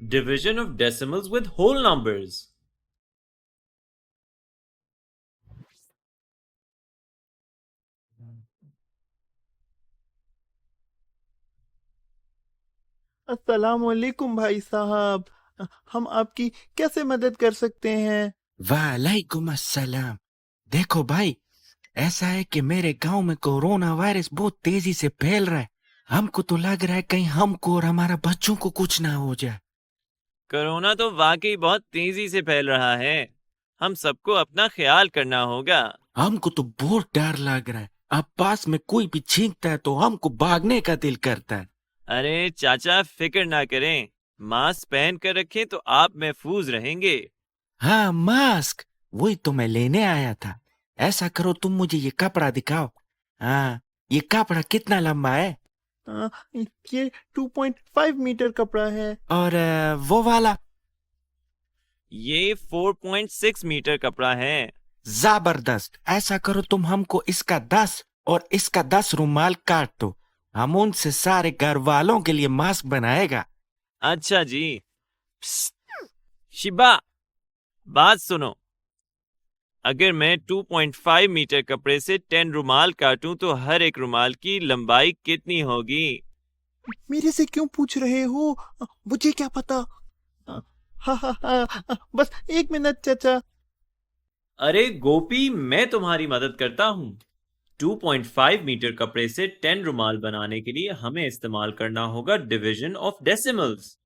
Division of decimals with whole numbers. अस्सलाम वालेकुम भाई साहब। हम आपकी कैसे मदद कर सकते हैं? वालेकुम अस्सलाम। देखो भाई, ऐसा है कि मेरे गांव में कोरोना वायरस बहुत तेजी से फैल रहा है। हमको तो लग रहा है कहीं हमको और हमारा बच्चों को कुछ ना हो जाए। कोरोना तो वाकई बहुत तेजी से फैल रहा है। हम सबको अपना ख्याल करना होगा। हमको तो बहुत डर लग रहा है। अब पास में कोई भी छींकता है तो हमको भागने का दिल करता है। अरे चाचा, फिक्र ना करें। मास्क पहन कर रखें तो आप महफूज रहेंगे। हाँ, मास्क वही तो मैं लेने आया था। ऐसा करो, तुम मुझे ये कपड़ा दिखाओ। हाँ, ये कपड़ा कितना लंबा है? अ, ये 2.5 मीटर कपड़ा है। और वो वाला? ये 4.6 मीटर कपड़ा है। जबरदस्त। ऐसा करो, तुम हमको इसका 10 और इसका 10 रुमाल काट दो। हम उनसे सारे घर वालों के लिए मास्क बनाएगा। अच्छा जी। प्स, शिबा, बात सुनो। अगर मैं 2.5 मीटर कपड़े से 10 रुमाल काटूं तो हर एक रुमाल की लंबाई कितनी होगी? मेरे से क्यों पूछ रहे हो? मुझे क्या पता। हा हा हा, बस 1 मिनट चाचा। अरे गोपी, मैं तुम्हारी मदद करता हूँ। 2.5 मीटर कपड़े से 10 रुमाल बनाने के लिए हमें इस्तेमाल करना होगा division of decimals.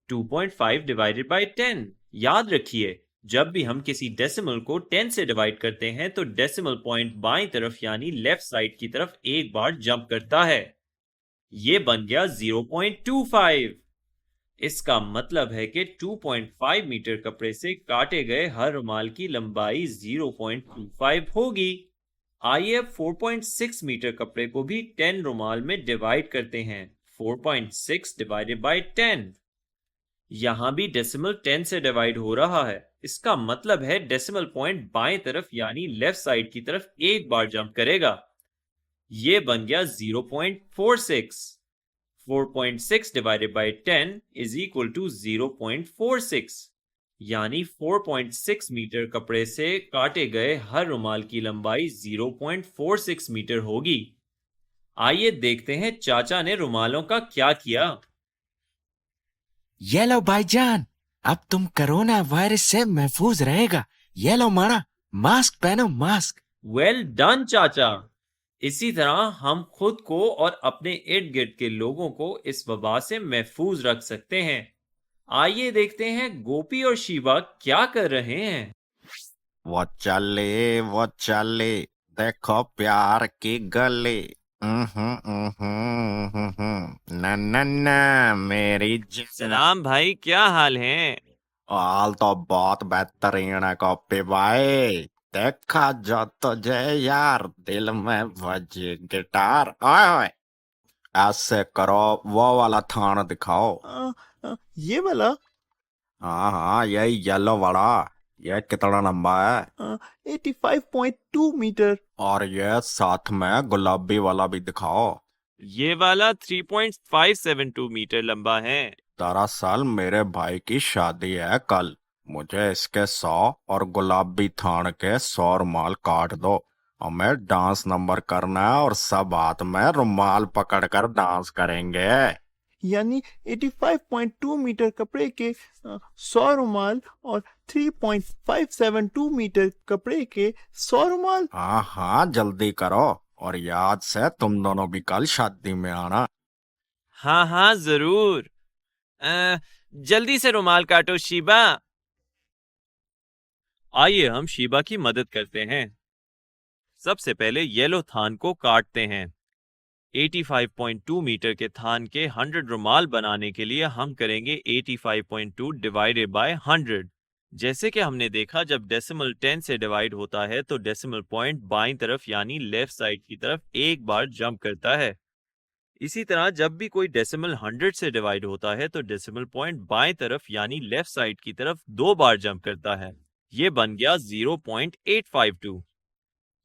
2.5 divided by 10। याद रखिए, जब भी हम किसी डेसिमल को 10 से डिवाइड करते हैं तो डेसिमल पॉइंट बाईं तरफ यानी लेफ्ट साइड की तरफ एक बार जंप करता है। ये बन गया 0.25। इसका मतलब है कि 2.5 मीटर कपड़े से काटे गए हर रुमाल की लंबाई 0.25 होगी। आइए अब 4.6 मीटर कपड़े को भी 10 रुमाल में डिवाइड करते हैं। 4.6 डिवाइडेड बाय 10। यहां भी डेसिमल 10 से डिवाइड हो रहा है। इसका मतलब है डेसिमल पॉइंट बाएं तरफ यानी लेफ्ट साइड की तरफ एक बार जंप करेगा। ये बन गया 0.46। 4.6 divided by 10 is equal to 0.46। यानी 4.6 मीटर कपड़े से काटे गए हर रुमाल की लंबाई 0.46 मीटर होगी। आइए देखते हैं चाचा ने रुमालों का क्या किया। ये लो भाईजान, अब तुम कोरोना वायरस से महफूज रहेगा। ये लो मारा, मास्क पहनो, मास्क। वेल डन चाचा। इसी तरह हम खुद को और अपने इर्द गिर्द के लोगों को इस वबा से महफूज रख सकते हैं। आइए देखते हैं गोपी और शिवा क्या कर रहे हैं। वो चले, देखो प्यार की गली। न न न मेरी जान। सलाम भाई, क्या हाल है? हाल तो बहुत बेहतरीन है कॉपी भाई। देखा जो तुझे यार, दिल में बजी गिटार। ओए ओए, ऐसे करो, वो वाला थान दिखाओ। ये वाला? हाँ हाँ, यही येलो वाला। ये कितना लंबा है? 85.2 मीटर। और ये साथ में गुलाबी वाला भी दिखाओ। ये वाला 3.572 मीटर लंबा है। दरअसल मेरे भाई की शादी है कल। मुझे इसके 100 और गुलाबी थान के 100 रुमाल काट दो। हमें डांस नंबर करना है और सब हाथ में रुमाल पकड़कर डांस करेंगे। यानी 85.2 मीटर कपड़े के 100 रुमाल और 3.572 मीटर कपड़े के 100 रुमाल। हाँ हाँ, जल्दी करो। और याद से तुम दोनों भी कल शादी में आना। हाँ हाँ, जरूर। अ, जल्दी से रुमाल काटो शीबा। आइए हम शीबा की मदद करते हैं। सबसे पहले येलो थान को काटते हैं। 85.2 मीटर के थान के 100 रुमाल बनाने के लिए हम करेंगे 85.2 डिवाइडेड बाय 100। जैसे कि हमने देखा, जब डेसिमल 10 से डिवाइड होता है तो डेसिमल पॉइंट बाईं तरफ यानी लेफ्ट साइड की तरफ एक बार जंप करता है। इसी तरह जब भी कोई डेसिमल 100 से डिवाइड होता है तो डेसिमल पॉइंट बाएं तरफ यानी लेफ्ट साइड की तरफ दो बार जंप करता है। ये बन गया 0.852।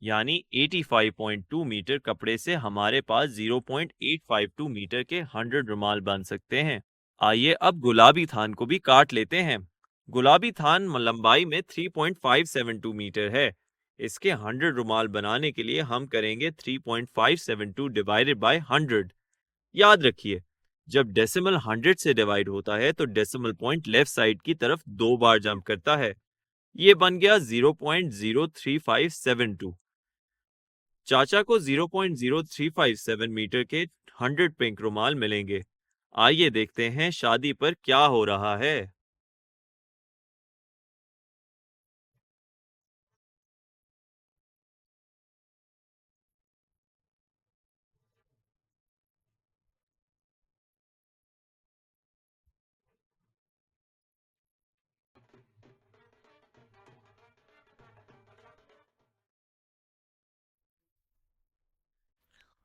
यानी 85.2 मीटर कपड़े से हमारे पास 0.852 मीटर के 100 रुमाल बन सकते हैं। आइए अब गुलाबी थान को भी काट लेते हैं। गुलाबी थान लंबाई में 3.572 मीटर है। इसके 100 रुमाल बनाने के लिए हम करेंगे 3.572 डिवाइडेड बाय 100। याद रखिए, जब डेसिमल 100 से डिवाइड होता है तो डेसिमल पॉइंट लेफ्ट साइड की तरफ 2 बार जंप करता है। ये बन गया 0.03572। चाचा को 0.0357 मीटर के 100 पिंक रुमाल मिलेंगे। आइए देखते हैं शादी पर क्या हो रहा है।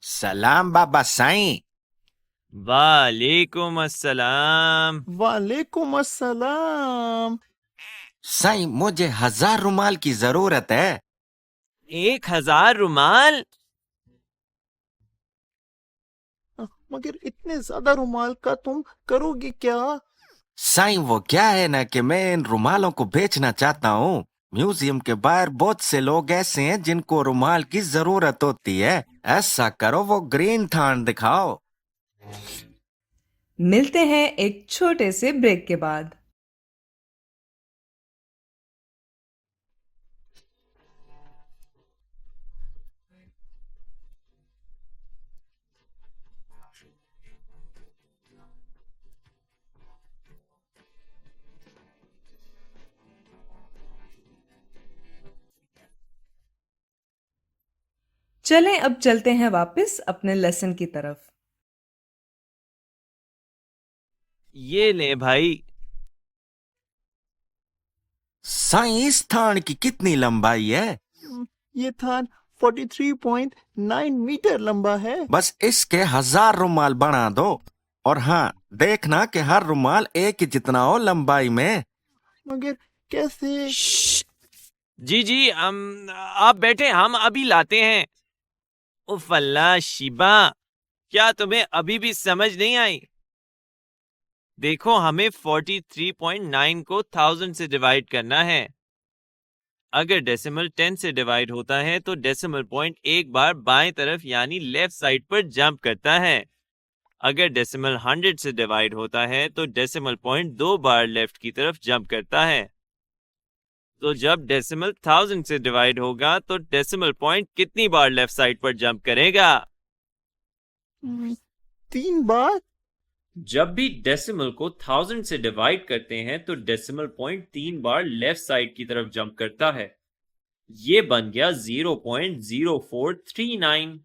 सलाम बाबा साईं। वालेकुम अस्सलाम। वालेकुम अस्सलाम। साईं, मुझे 1000 रुमाल की जरूरत है। 1000 रुमाल? मगर इतने ज्यादा रुमाल का तुम करोगे क्या? साईं, वो क्या है ना कि मैं इन रुमालों को बेचना चाहता हूँ। म्यूजियम के बाहर बहुत से लोग ऐसे हैं जिनको रुमाल की जरूरत होती है। ऐसा करो, वो ग्रीन थान दिखाओ। मिलते हैं एक छोटे से ब्रेक के बाद। चलें अब चलते हैं वापस अपने लेसन की तरफ। ये ले भाई। साईं, इस थान की कितनी लंबाई है? ये थान 43.9 मीटर लंबा है। बस इसके 1000 रुमाल बना दो। और हाँ, देखना कि हर रुमाल एक ही जितना हो लंबाई में। मगर कैसे? जी जी, आप बैठे, हम अभी लाते हैं। उफ अल्लाह शिबा, क्या तुम्हें अभी भी समझ नहीं आई? देखो, हमें 43.9 को 1000 से डिवाइड करना है। अगर डेसिमल 10 से डिवाइड होता है तो डेसिमल पॉइंट एक बार बाएं तरफ यानी लेफ्ट साइड पर जंप करता है। अगर डेसिमल 100 से डिवाइड होता है तो डेसिमल पॉइंट 2 बार लेफ्ट की तरफ जंप करता है। तो जब डेसिमल 1000 से डिवाइड होगा तो डेसिमल पॉइंट कितनी बार लेफ्ट साइड पर जंप करेगा? 3 बार। जब भी डेसिमल को 1000 से डिवाइड करते हैं तो डेसिमल पॉइंट 3 बार लेफ्ट साइड की तरफ जंप करता है। ये बन गया 0.0439।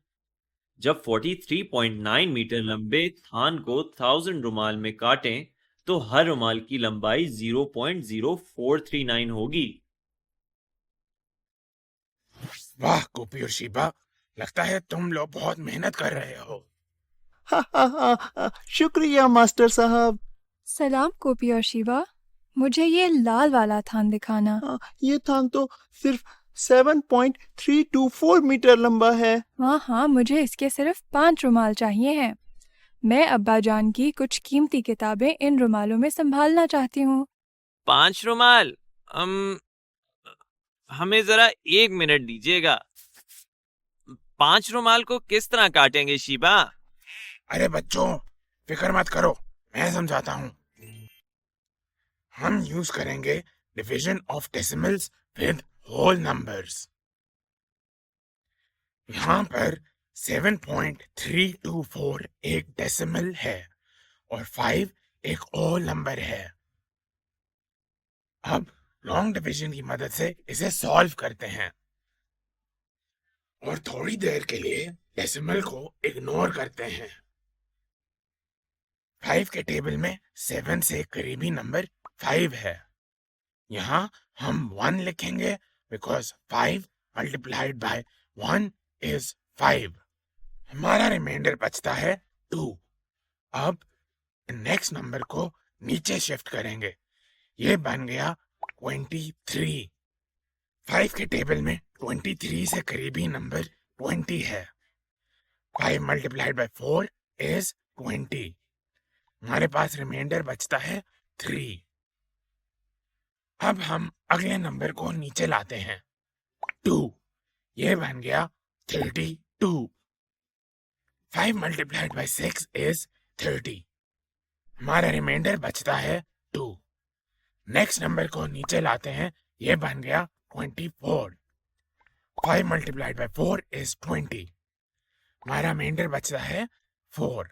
जब 43.9 मीटर लंबे थान को 1000 रुमाल में काटें तो हर रुमाल की लंबाई 0.0439 होगी। वाह गोपी और शिबा, लगता है तुम लोग बहुत मेहनत कर रहे हो। हा हा हा, शुक्रिया मास्टर साहब। सलाम गोपी और शिवा, मुझे ये लाल वाला थान दिखाना। ये थान तो सिर्फ 7.324 मीटर लंबा है। हाँ हाँ, मुझे इसके सिर्फ 5 रुमाल चाहिए हैं। मैं अब्बा जान की कुछ कीमती किताबें इन रुमालों में संभालना चाहती हूँ। 5 रुमाल? हमें जरा 1 मिनट दीजिएगा। 5 रुमाल को किस तरह काटेंगे शिबा? अरे बच्चों, फिक्र मत करो, मैं समझाता हूँ। हम यूज करेंगे division of decimals with whole numbers. यहाँ पर 7.324 एक डेसिमल है और 5 एक होल नंबर है। अब लॉन्ग डिवीजन की मदद से इसे सॉल्व करते हैं और थोड़ी देर के लिए डेसिमल को इग्नोर करते हैं। 5 के टेबल में 7 से करीबी नंबर 5 है। यहाँ हम 1 लिखेंगे बिकॉज 5 मल्टीप्लाइड बाय 1 इज 5। हमारा रिमाइंडर बचता है 2। अब नेक्स्ट नंबर को नीचे शिफ्ट करेंगे। ये बन गया 23। 5 के टेबल में 23 से करीबी नंबर 20 है। 5 मल्टीप्लाइड बाय 4 इज 20। हमारे पास रिमाइंडर बचता है 3। अब हम अगले नंबर को नीचे लाते हैं 2। ये बन गया 32। 5 मल्टीप्लाइड बाय 6 इज 30। हमारा रिमाइंडर बचता है 2। नेक्स्ट नंबर को नीचे लाते हैं, ये बन गया 24। 5 मल्टीप्लाइड बाय 4 इज 20। हमारा रिमाइंडर बचता है 4।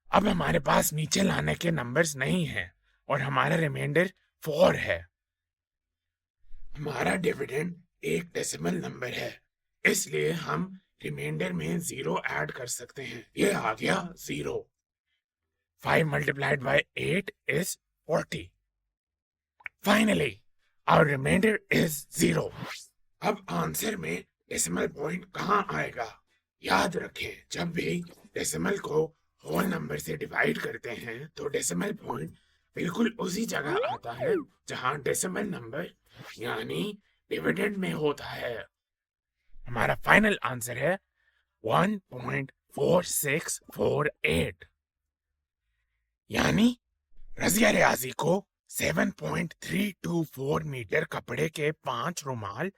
अब हमारे पास नीचे लाने के नंबर्स नहीं हैं और हमारा रिमाइंडर 4 है। हमारा डिविडेंड एक डेसिमल नंबर है, इसलिए हम रिमाइंडर में 0 ऐड कर सकते हैं। ये आ गया 0। 5 multiplied by 8 is 40। Finally, our remainder is 0। अब आंसर में डेसिमल पॉइंट कहाँ आएगा? याद रखें, जब भी डेसिमल को होल नंबर से डिवाइड करते हैं तो डेसिमल पॉइंट बिल्कुल उसी जगह आता है जहां डेसिमल नंबर यानी डिविडेंड में होता है। हमारा फाइनल आंसर है 1.4648। यानी रजिया रियाजी को 7.324 मीटर कपड़े के 5 रुमाल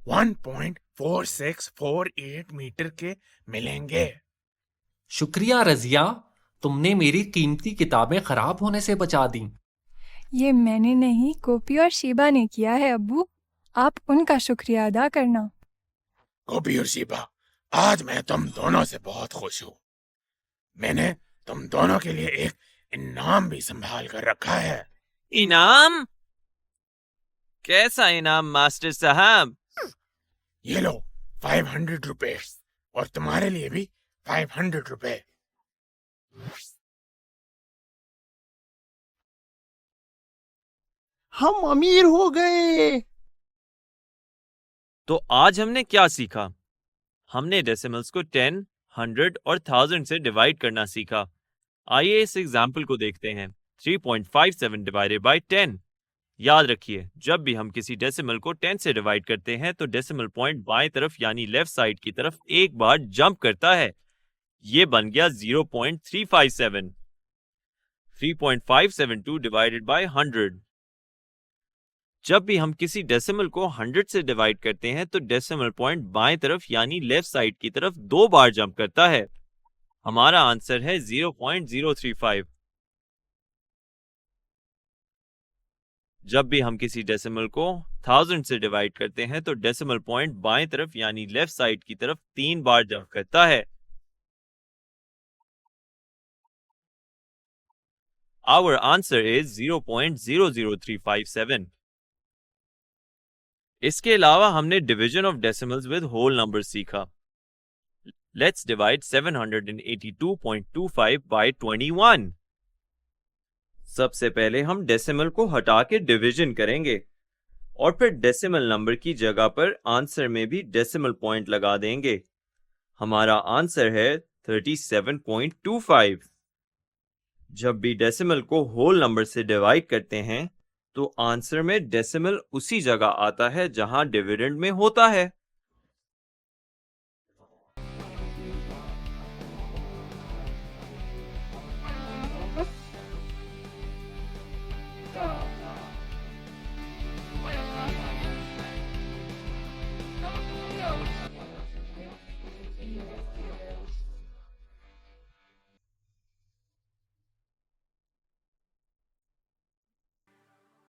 1.4648 मीटर के मिलेंगे। शुक्रिया रजिया, तुमने मेरी कीमती किताबें खराब होने से बचा दी। ये मैंने नहीं, गोपी और शीबा ने किया है अब्बू। आप उनका शुक्रिया अदा करना। गोपी और शीबा, आज मैं तुम दोनों से बहुत खुश हूँ। मैंने तुम दोनों के लिए एक इनाम भी संभाल कर रखा है। इनाम? कैसा इनाम मास्टर साहब? ये लो 500 रुपए, और तुम्हारे लिए भी 500 रुपए। हम अमीर हो गए। तो आज हमने क्या सीखा? हमने डेसिमल्स को 10, 100 और 1000 से डिवाइड करना सीखा। आइए इस एग्जाम्पल को देखते हैं। 3.57 डिवाइडेड बाय 10। याद रखिए, जब भी हम किसी डेसिमल को 10 से डिवाइड करते हैं तो डेसिमल पॉइंट बाएं तरफ यानी लेफ्ट साइड की तरफ एक बार जंप करता है। ये बन गया 0.357। 3.572 डिवाइडेड बाय 100। जब भी हम किसी डेसिमल को 100 से डिवाइड करते हैं तो डेसिमल पॉइंट बाएं तरफ यानी लेफ्ट साइड की तरफ 2 बार जंप करता है। हमारा आंसर है 0.035। जब भी हम किसी डेसिमल को 1000 से डिवाइड करते हैं तो डेसिमल पॉइंट बाएं तरफ यानी लेफ्ट साइड की तरफ 3 बार जंप करता है। Our answer is 0.00357। इसके अलावा हमने division of decimals with whole number सीखा। Let's divide 782.25 by 21। सबसे पहले हम डेसिमल को हटा के डिवीजन करेंगे और फिर डेसिमल नंबर की जगह पर आंसर में भी डेसिमल पॉइंट लगा देंगे। हमारा आंसर है 37.25। जब भी डेसिमल को होल नंबर से डिवाइड करते हैं तो आंसर में डेसिमल उसी जगह आता है जहां डिविडेंड में होता है।